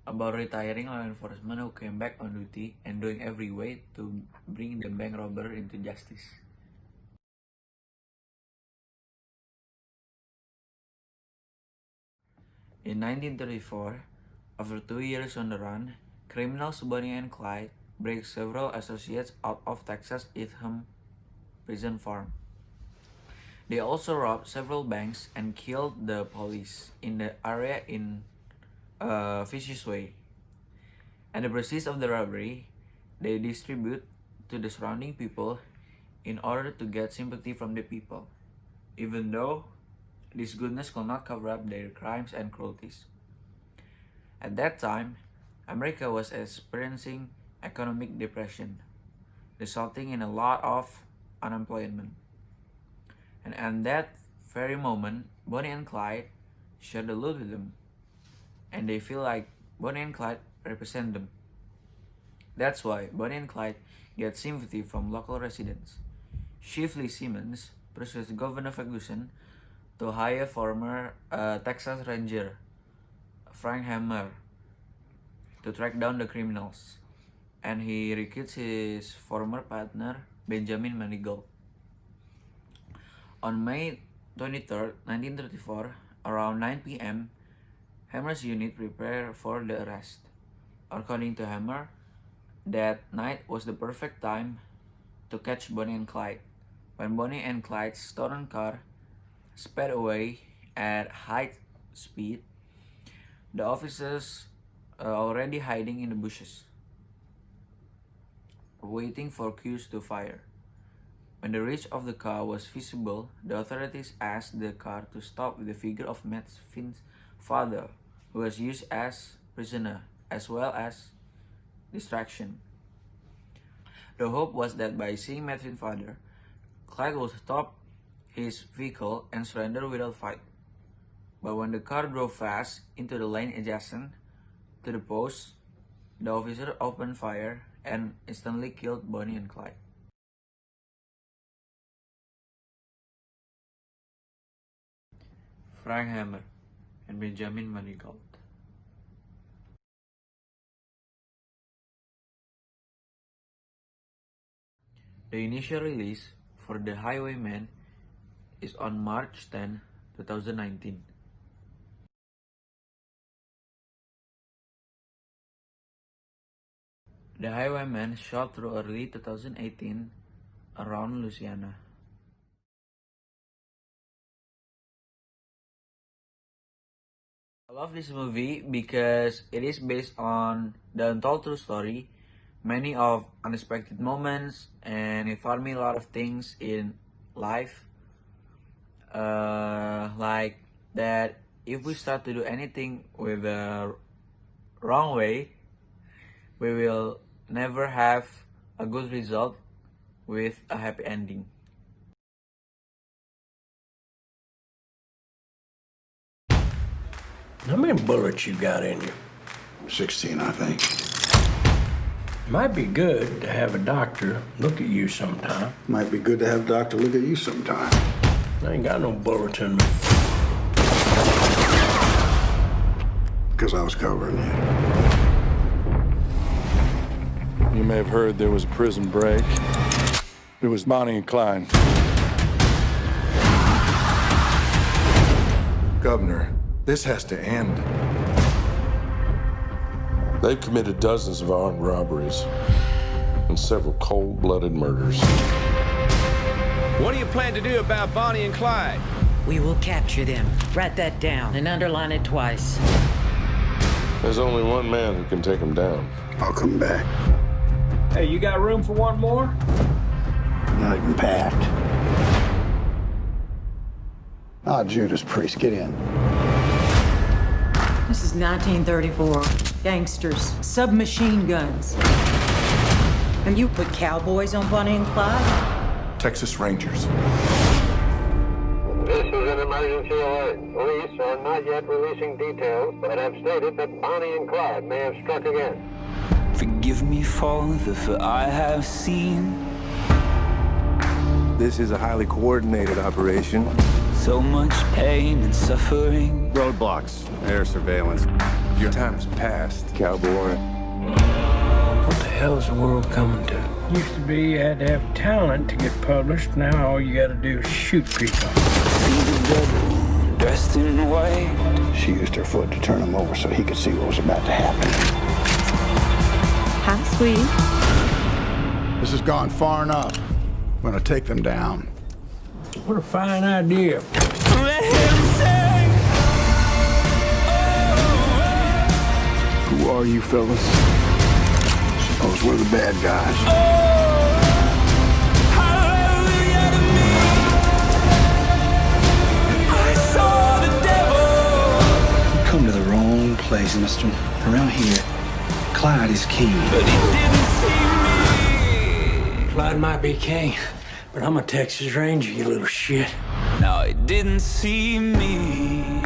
about retiring law enforcement who came back on duty and doing every way to bring the bank robber into justice. In 1934, after 2 years on the run, criminals Bonnie and Clyde break several associates out of Texas Eatham prison farm. They also robbed several banks and killed the police in the area in a vicious way. And the proceeds of the robbery, they distribute to the surrounding people in order to get sympathy from the people, even though this goodness could not cover up their crimes and cruelties. At that time, America was experiencing economic depression, resulting in a lot of unemployment. And at that very moment, Bonnie and Clyde share the loot with them, and they feel like Bonnie and Clyde represent them. That's why Bonnie and Clyde get sympathy from local residents. Chief Lee Simmons persuades Governor Ferguson to hire former Texas Ranger Frank Hammer to track down the criminals, and he recruits his former partner Benjamin Manigault. On May 23, 1934, around 9 p.m., Hammer's unit prepared for the arrest. According to Hammer, that night was the perfect time to catch Bonnie and Clyde. When Bonnie and Clyde's stolen car sped away at high speed, the officers are already hiding in the bushes, waiting for cues to fire. When the reach of the car was visible, the authorities asked the car to stop with the figure of Matt Finn's father, who was used as prisoner, as well as distraction. The hope was that by seeing Matt Finn's father, Clyde would stop his vehicle and surrender without fight. But when the car drove fast into the lane adjacent to the post, the officer opened fire and instantly killed Bonnie and Clyde. Frank Hammer and Benjamin Manigault. The initial release for the Highwaymen is on March 10, 2019. The Highwaymen shot through early 2018 around Louisiana. I love this movie because it is based on the untold true story, many of unexpected moments, and it taught me a lot of things in life. Like that if we start to do anything with the wrong way, we will never have a good result with a happy ending. How many bullets you got in you? 16, I think. Might be good to have a doctor look at you sometime. Might be good to have a doctor look at you sometime. I ain't got no bullets in me. Because I was covering you. You may have heard there was a prison break. It was Bonnie and Clyde. Governor, this has to end. They've committed dozens of armed robberies and several cold-blooded murders. What do you plan to do about Bonnie and Clyde? We will capture them. Write that down and underline it twice. There's only one man who can take them down. I'll come back. Hey, you got room for one more? Not even packed. Ah, Judas Priest, get in. This is 1934. Gangsters, submachine guns. And you put cowboys on Bonnie and Clyde? Texas Rangers. This is an emergency alert. Police are not yet releasing details, but have stated that Bonnie and Clyde may have struck again. Forgive me, Father, for I have seen. This is a highly coordinated operation. So much pain and suffering. Roadblocks, air surveillance. Your time's past, cowboy. What the hell is the world coming to? Used to be you had to have talent to get published. Now all you gotta do is shoot people. See the devil dressed in white. She used her foot to turn him over so he could see what was about to happen. Hi, sweetie. This has gone far enough. I'm gonna take them down. What a fine idea. Let him sing. Who are you fellas? Suppose we're the bad guys. Hallelujah to me. I saw the devil. Come to the wrong place, mister. Around here, Clyde is king. But he didn't see me. Clyde might be king, but I'm a Texas Ranger, you little shit. No, he didn't see me.